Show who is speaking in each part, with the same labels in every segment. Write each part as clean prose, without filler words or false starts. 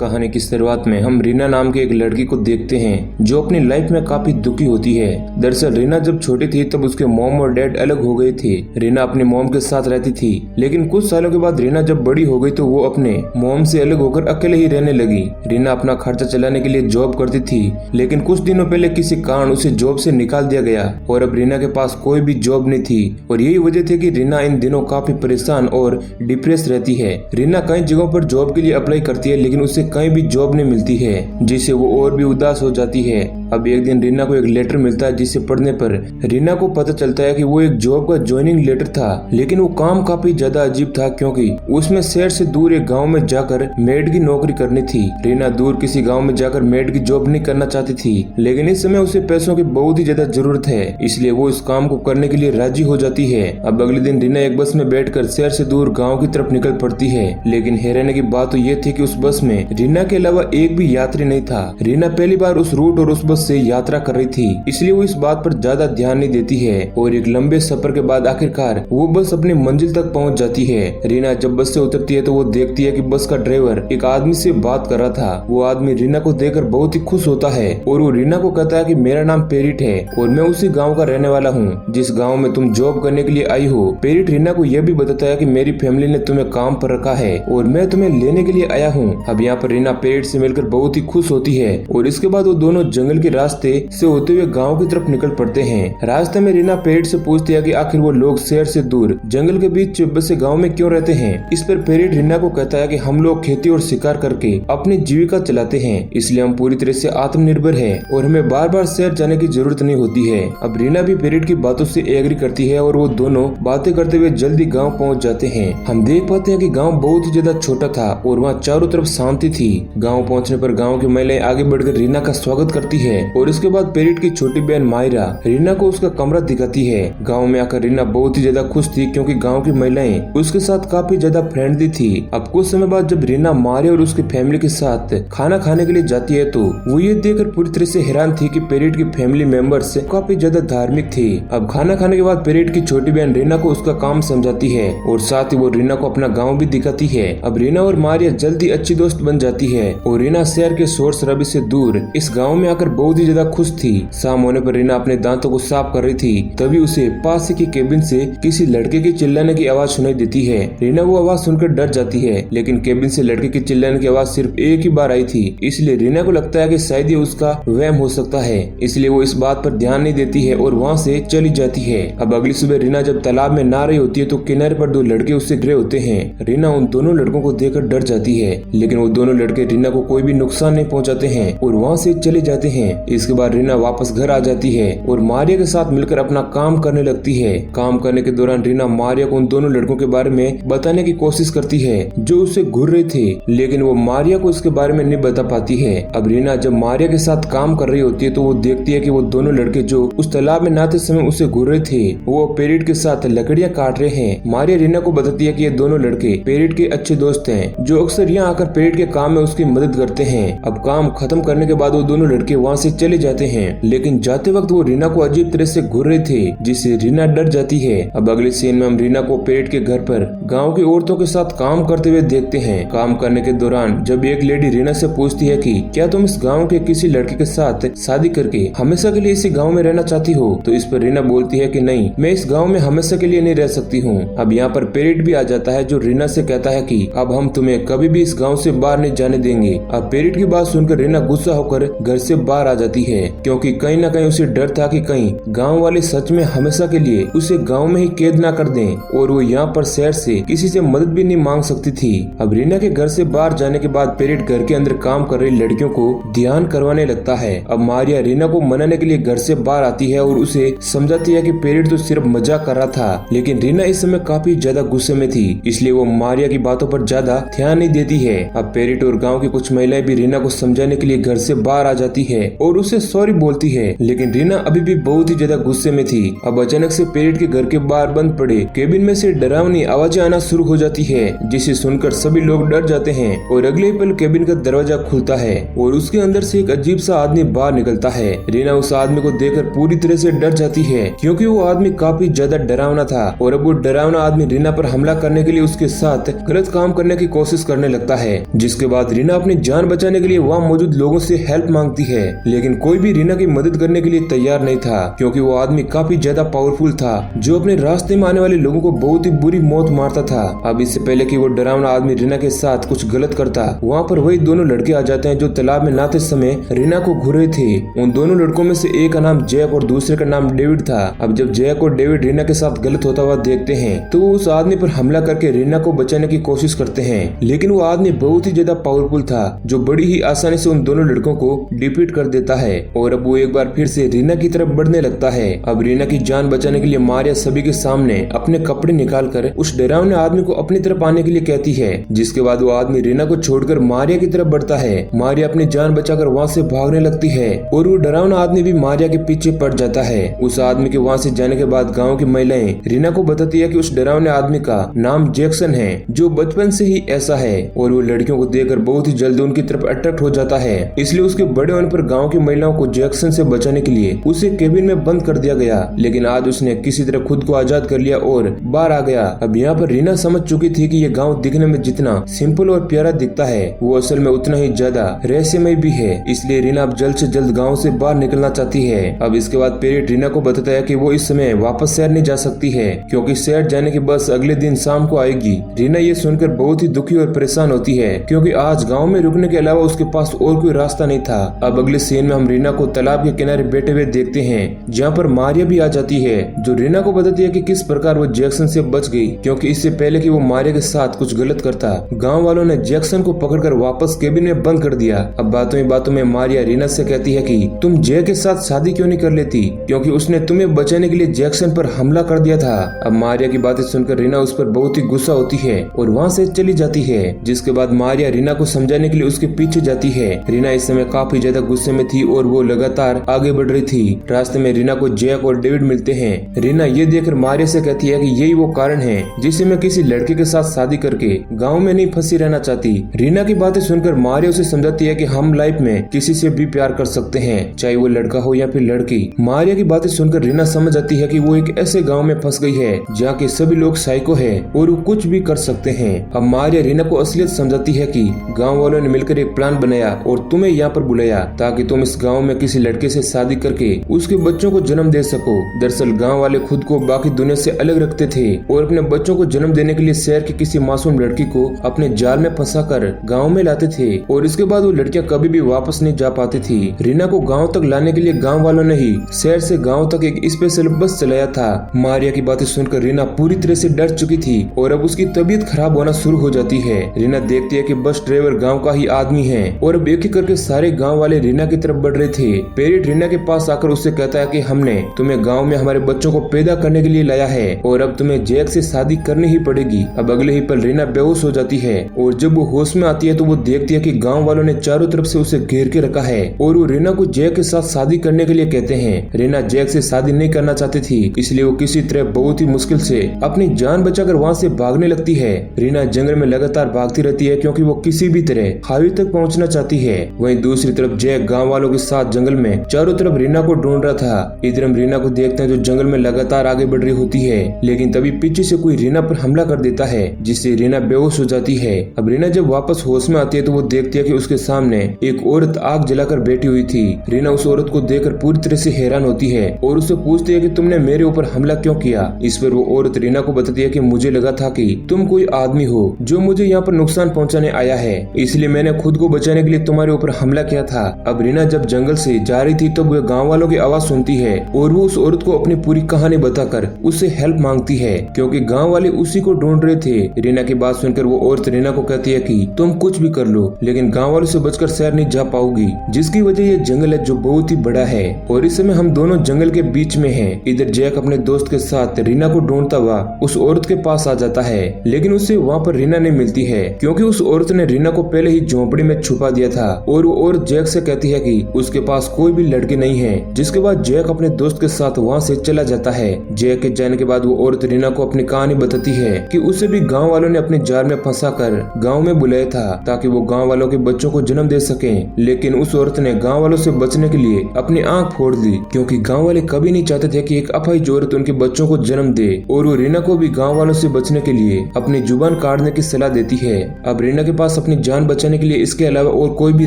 Speaker 1: कहानी की शुरुआत में हम रीना नाम के एक लड़की को देखते हैं जो अपनी लाइफ में काफी दुखी होती है। दरअसल रीना जब छोटी थी तब उसके मॉम और डैड अलग हो गए थे। रीना अपनी मॉम के साथ रहती थी, लेकिन कुछ सालों के बाद रीना जब बड़ी हो गई तो वो अपने मॉम से अलग होकर अकेले ही रहने लगी। रीना अपना खर्चा चलाने के लिए जॉब करती थी, लेकिन कुछ दिनों पहले किसी कारण उसे जॉब से निकाल दिया गया और अब रीना के पास कोई भी जॉब नहीं थी। और यही वजह थी कि रीना इन दिनों काफी परेशान और डिप्रेस रहती है। रीना कई जगहों पर जॉब के लिए अप्लाई करती है, लेकिन उसे कहीं भी जॉब नहीं मिलती है, जिससे वो और भी उदास हो जाती है। अब एक दिन रीना को एक लेटर मिलता है, जिसे पढ़ने पर रीना को पता चलता है कि वो एक जॉब का ज्वाइनिंग लेटर था, लेकिन वो काम काफी ज्यादा अजीब था क्योंकि उसमें शहर से दूर एक गांव में जाकर मेड की नौकरी करनी थी। रीना दूर किसी गांव में जाकर मेड की जॉब नहीं करना चाहती थी, लेकिन इस समय उसे पैसों की बहुत ही ज्यादा जरूरत है, इसलिए वो इस काम को करने के लिए राजी हो जाती है। अब अगले दिन रीना एक बस में बैठकर शहर से दूर गाँव की तरफ निकल पड़ती है, लेकिन हैरानी की बात तो ये थी कि उस बस में रीना के अलावा एक भी यात्री नहीं था। रीना पहली बार उस रूट और उस बस से यात्रा कर रही थी, इसलिए वो इस बात पर ज्यादा ध्यान नहीं देती है और एक लंबे सफर के बाद आखिरकार वो बस अपनी मंजिल तक पहुंच जाती है। रीना जब बस से उतरती है तो वो देखती है कि बस का ड्राइवर एक आदमी से बात कर रहा था। वो आदमी रीना को देखकर बहुत ही खुश होता है और वो रीना को कहता है कि मेरा नाम पेरिट है और मैं उसी गाँव का रहने वाला हूँ जिस गाँव में तुम जॉब करने के लिए आई हो। पेरिट रीना को यह भी बताता है कि मेरी फैमिली ने तुम्हें काम पर रखा है और मैं तुम्हें लेने के लिए आया हूँ। अब यहाँ पर रीना पेरिट से मिलकर बहुत ही खुश होती है और इसके बाद वो दोनों जंगल के रास्ते से होते हुए गांव की तरफ निकल पड़ते हैं। रास्ते में रीना पेरिट से पूछती है कि आखिर वो लोग शहर से दूर जंगल के बीच बसे गांव में क्यों रहते हैं। इस पर पेरिट रीना को कहता है कि हम लोग खेती और शिकार करके अपनी जीविका चलाते हैं, इसलिए हम पूरी तरह से आत्मनिर्भर हैं और हमें बार बार शहर जाने की जरूरत नहीं होती है। अब रीना भी पेरिट की बातों से एग्री करती है और वो दोनों बातें करते हुए जल्दी गाँव पहुँच जाते हैं। हम देख पाते हैं कि गाँव बहुत ही ज्यादा छोटा था और वहाँ चारों तरफ शांति थी। गांव पहुंचने पर गांव की महिलाएं आगे बढ़कर रीना का स्वागत करती है और इसके बाद पेरिट की छोटी बहन मायरा रीना को उसका कमरा दिखाती है। गांव में आकर रीना बहुत ही ज्यादा खुश थी क्योंकि गांव की महिलाएं उसके साथ काफी ज्यादा फ्रेंडली थी। अब कुछ समय बाद जब रीना मारिया और उसकी फैमिली के साथ खाना खाने के लिए जाती है तो वो ये देखकर पूरी तरह से हैरान थी कि पेरिट की फैमिली मेंबर्स काफी ज्यादा धार्मिक थे। अब खाना खाने के बाद पेरिट की छोटी बहन रीना को उसका काम समझाती है और साथ ही वो रीना को अपना गाँव भी दिखाती है। अब रीना और मारिया जल्दी अच्छी दोस्त बन जाती है और रीना शहर के शोर शराबे से दूर इस गांव में आकर बहुत ही ज्यादा खुश थी। शाम होने पर रीना अपने दांतों को साफ कर रही थी, तभी उसे पास ही की केबिन से किसी लड़के के चिल्लाने की आवाज सुनाई देती है। रीना वो आवाज सुनकर डर जाती है, लेकिन केबिन से लड़के के चिल्लाने की आवाज सिर्फ एक ही बार आई थी, इसलिए रीना को लगता है कि शायद ये उसका वहम हो सकता है, इसलिए वो इस बात पर ध्यान नहीं देती है और वहाँ से चली जाती है। अब अगली सुबह रीना जब तालाब में नहा रही होती है तो किनारे पर दो लड़के उससे घिरे होते हैं। रीना उन दोनों लड़कों को देखकर डर जाती है, लेकिन वो दोनों लड़के रीना को कोई भी नुकसान नहीं पहुंचाते हैं और वहां से चले जाते हैं। इसके बाद रीना वापस घर आ जाती है और मारिया के साथ मिलकर अपना काम करने लगती है। काम करने के दौरान रीना मारिया को उन दोनों लड़कों के बारे में बताने की कोशिश करती है जो उससे घूर रहे थे, लेकिन वो मारिया को इसके बारे में नहीं बता पाती है। अब रीना जब मारिया के साथ काम कर रही होती है तो वो देखती है कि वो दोनों लड़के जो उस तालाब में नहाते समय उसे घूर रहे थे वो पेरिट के साथ लकड़ियां काट रहे हैं। मारिया रीना को बताती है कि ये दोनों लड़के पेरिट के अच्छे दोस्त हैं जो अक्सर यहाँ आकर पेरिट के काम में उसकी मदद करते हैं। अब काम खत्म करने के बाद वो दोनों लड़के वहाँ से चले जाते हैं, लेकिन जाते वक्त वो रीना को अजीब तरह से घूर रहे थे जिससे रीना डर जाती है। अब अगले सीन में हम रीना को पेरिट के घर पर गांव की औरतों के साथ काम करते हुए देखते हैं। काम करने के दौरान जब एक लेडी रीना से पूछती है कि क्या तुम इस गाँव के किसी लड़के के साथ शादी करके हमेशा के लिए इसी गाँव में रहना चाहती हो, तो इस पर रीना बोलती है कि नहीं, मैं इस गाँव में हमेशा के लिए नहीं रह सकती हूँ। अब यहाँ पर पेरिट भी आ जाता है जो रीना से कहता है कि अब हम तुम्हें कभी भी इस गाँव से बाहर नहीं जाने देंगे। अब पेरिट की बात सुनकर रीना गुस्सा होकर घर से बाहर आ जाती है क्योंकि कहीं न कहीं उसे डर था कि कहीं गांव वाले सच में हमेशा के लिए उसे गांव में ही कैद ना कर दें और वो यहाँ पर शहर से किसी से मदद भी नहीं मांग सकती थी। अब रीना के घर से बाहर जाने के बाद पेरिट घर के अंदर काम कर रही लड़कियों को ध्यान करवाने लगता है। अब मारिया रीना को मनाने के लिए घर से बाहर आती है और उसे समझाती है कि पेरिट तो सिर्फ मजाक कर रहा था, लेकिन रीना इस समय काफी ज्यादा गुस्से में थी, इसलिए वो मारिया की बातों पर ज्यादा ध्यान नहीं देती है। अब पेरिट और गाँव की कुछ महिलाएं भी रीना को समझाने के लिए घर से बाहर आ जाती है और उसे सॉरी बोलती है, लेकिन रीना अभी भी बहुत ही ज्यादा गुस्से में थी। अब अचानक से पेरेट के घर के बाहर बंद पड़े केबिन में से डरावनी आवाजें आना शुरू हो जाती है, जिसे सुनकर सभी लोग डर जाते हैं और अगले ही पल केबिन का दरवाजा खुलता है और उसके अंदर से एक अजीब सा आदमी बाहर निकलता है। रीना उस आदमी को देखकर पूरी तरह से डर जाती है, क्योंकि वो आदमी काफी ज्यादा डरावना था और अब वो डरावना आदमी रीना पर हमला करने के लिए उसके साथ गलत काम करने की कोशिश करने लगता है। जिसके बाद रीना अपनी जान बचाने के लिए वहाँ मौजूद लोगों से हेल्प मांगती है, लेकिन कोई भी रीना की मदद करने के लिए तैयार नहीं था, क्योंकि वो आदमी काफी ज्यादा पावरफुल था जो अपने रास्ते में आने वाले लोगों को बहुत ही बुरी मौत मारता था। अब इससे पहले कि वो डरावना आदमी रीना के साथ कुछ गलत करता, वहाँ पर वही दोनों लड़के आ जाते हैं जो तालाब में नहाते समय रीना को घूरे थे। उन दोनों लड़कों में से एक का नाम जैक और दूसरे का नाम डेविड था। अब जब जैक और डेविड रीना के साथ गलत होता हुआ देखते हैं तो वो उस आदमी पर हमला करके रीना को बचाने की कोशिश करते हैं, लेकिन वो आदमी बहुत ही ज्यादा पावरफुल था जो बड़ी ही आसानी से उन दोनों लड़कों को डिफीट कर देता है और अब वो एक बार फिर से रीना की तरफ बढ़ने लगता है। अब रीना की जान बचाने के लिए मारिया सभी के सामने अपने कपड़े निकालकर उस डरावने आदमी को अपनी तरफ आने के लिए कहती है, जिसके बाद वो आदमी रीना को छोड़कर मारिया की तरफ बढ़ता है। मारिया अपनी जान बचाकर वहाँ से भागने लगती है और वो डरावना आदमी भी मारिया के पीछे पड़ जाता है। उस आदमी के वहाँ से जाने के बाद गाँव की महिलाएं रीना को बताती है कि उस डरावने आदमी का नाम जैक्सन है जो बचपन से ही ऐसा है और वो लड़कियों को देखकर बहुत ही जल्दी उनकी तरफ अट्रैक्ट हो जाता है। इसलिए उसके बड़े होने पर गाँव की महिलाओं को जैक्सन से बचाने के लिए उसे केबिन में बंद कर दिया गया, लेकिन आज उसने किसी तरह खुद को आजाद कर लिया और बाहर आ गया। अब यहाँ पर रीना समझ चुकी थी कि ये गांव दिखने में जितना सिंपल और प्यारा दिखता है वो असल में उतना ही ज्यादा रहस्यमय भी है, इसलिए रीना अब जल्द से जल्द गांव से बाहर निकलना चाहती है। अब इसके बाद पेरेट रीना को बताता है कि वो इस समय वापस शहर नहीं जा सकती है, क्योंकि शहर जाने की बस अगले दिन शाम को आएगी। रीना ये सुनकर बहुत ही दुखी और परेशान होती है, क्योंकि आज गाँव में रुकने के अलावा उसके पास और कोई रास्ता नहीं था। अब अगले सीन में हम रीना को तालाब के किनारे बैठे हुए देखते हैं, जहाँ पर मारिया भी आ जाती है जो रीना को बताती है कि किस प्रकार वो जैक्सन से बच गई, क्योंकि इससे पहले कि वो मारिया के साथ कुछ गलत करता गांव वालों ने जैक्सन को पकड़कर वापस केबिन में बंद कर दिया। अब बातों ही बातों में मारिया रीना से कहती है कि तुम जय के साथ शादी क्यों नहीं कर लेती, क्योंकि उसने तुम्हें बचाने के लिए जैक्सन पर हमला कर दिया था। अब मारिया की बातें सुनकर रीना उस पर बहुत ही गुस्सा होती है और वहाँ से चली जाती है, जिसके बाद मारिया रीना को समझाने के लिए उसके पीछे जाती है। रीना इस समय काफी ज्यादा गुस्से में थी और वो लगातार आगे बढ़ रही थी। रास्ते में रीना को जैक और डेविड मिलते हैं। रीना ये देखकर मारिया से कहती है कि यही वो कारण है जिससे मैं किसी लड़के के साथ शादी करके गांव में नहीं फंसी रहना चाहती। रीना की बातें सुनकर मारिया उसे समझाती है कि हम लाइफ में किसी से भी प्यार कर सकते हैं, चाहे वो लड़का हो या फिर लड़की। मारिया की बातें सुनकर रीना समझ जाती है कि वो एक ऐसे गाँव में फंस गई है जहाँ के सभी लोग साइको है और वो कुछ भी कर सकते हैं। अब मारिया रीना को असलियत समझाती है कि गाँव वालों ने मिलकर एक प्लान बनाया और तुम्हें यहाँ पर बुलाया ताकि तुम इस गाँव में किसी लड़के से शादी करके उसके बच्चों को जन्म दे सको। दरअसल गांव वाले खुद को बाकी दुनिया से अलग रखते थे और अपने बच्चों को जन्म देने के लिए शहर की किसी मासूम लड़की को अपने जाल में फंसाकर गांव में लाते थे और इसके बाद वो लड़कियां कभी भी वापस नहीं जा पाती थी। रीना को गांव तक लाने के लिए गांव वालों ने ही शहर से गांव तक एक स्पेशल बस चलाया था। मारिया की बातें सुनकर रीना पूरी तरह से डर चुकी थी और अब उसकी तबीयत खराब होना शुरू हो जाती है। रीना देखती है कि बस ड्राइवर गाँव का ही आदमी है और अब एक एक करके सारे गाँव वाले रीना की तरफ बढ़ रहे थे। पेरेट रीना के पास आकर उससे कहता है कि हमने तुम्हें गांव में हमारे बच्चों को पैदा करने के लिए लाया है और अब तुम्हें जैक से शादी करनी ही पड़ेगी। अब अगले ही पल रीना बेहोश हो जाती है और जब वो होश में आती है तो वो देखती है कि गांव वालों ने चारों तरफ से उसे घेर के रखा है और वो रीना को जैक के साथ शादी करने के लिए कहते हैं। रीना जैक से शादी नहीं करना चाहती थी, इसलिए वो किसी तरह बहुत ही मुश्किल से अपनी जान बचाकर वहाँ से भागने लगती है। रीना जंगल में लगातार भागती रहती है क्योंकि वो किसी भी तरह हाईवे तक पहुँचना चाहती है। वहीं दूसरी तरफ जैक गाँव वालों के साथ जंगल में चारों तरफ रीना को ढूंढ रहा था। इधर हम रीना को देखते हैं जो जंगल में लगातार आगे बढ़ रही होती है, लेकिन तभी पीछे से कोई रीना पर हमला कर देता है जिससे रीना बेहोश हो जाती है। अब रीना जब वापस होश में आती है तो वो देखती है कि उसके सामने एक औरत आग जलाकर बैठी हुई थी। रीना उस औरत को देखकर पूरी तरह से हैरान होती है और उससे पूछती है कि तुमने मेरे ऊपर हमला क्यों किया। इस पर वो औरत रीना को बताती है कि मुझे लगा था कि तुम कोई आदमी हो जो मुझे यहाँ पर नुकसान पहुँचाने आया है, इसलिए मैंने खुद को बचाने के लिए तुम्हारे ऊपर हमला किया था। अब रीना जब जंगल से जा रही थी तब वह गाँव वालों की आवाज सुनती है और वो उस औरत को अपनी पूरी कहानी बताकर उससे हेल्प मांगती है, क्योंकि गांव वाले उसी को ढूंढ रहे थे। रीना की बात सुनकर वो औरत रीना को कहती है कि तुम कुछ भी कर लो लेकिन गांव वालों से बचकर शहर नहीं जा पाओगी, जिसकी वजह ये जंगल है जो बहुत ही बड़ा है और इस समय हम दोनों जंगल के बीच में हैं। इधर जैक अपने दोस्त के साथ रीना को ढूंढता हुआ उस औरत के पास आ जाता है, लेकिन उससे वहाँ पर रीना नहीं मिलती है, क्योंकि उस औरत ने रीना को पहले ही झोंपड़ी में छुपा दिया था। और वो औरत जैक से कहती है कि कि उसके पास कोई भी लड़के नहीं है। जिसके बाद जैक अपने दोस्त के साथ वहाँ से चला जाता है। जैक के जाने के बाद वो औरत रीना को अपनी कहानी बताती है कि उसे भी गाँव वालों ने अपने जाल में फंसा कर गाँव में बुलाया था ताकि वो गाँव वालों के बच्चों को जन्म दे सके। लेकिन उस औरत ने गाँव वालों से बचने के लिए अपनी आँख फोड़ दी, क्योंकि गाँव वाले कभी नहीं चाहते थे कि एक अपाहिज औरत उनके बच्चों को जन्म दे। और वो रीना को भी गाँव वालों से बचने के लिए अपनी जुबान काटने की सलाह देती है। अब रीना के पास अपनी जान बचाने के लिए इसके अलावा और कोई भी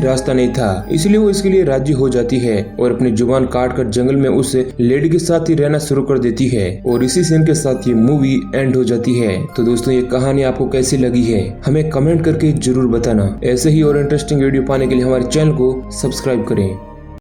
Speaker 1: रास्ता नहीं था, इसलिए वो इसके लिए राजी हो जाती है और अपनी जुबान काट कर जंगल में उस लेडी के साथ ही रहना शुरू कर देती है। और इसी सीन के साथ ये मूवी एंड हो जाती है। तो दोस्तों, ये कहानी आपको कैसी लगी है हमें कमेंट करके जरूर बताना। ऐसे ही और इंटरेस्टिंग वीडियो पाने के लिए हमारे चैनल को सब्सक्राइब करें।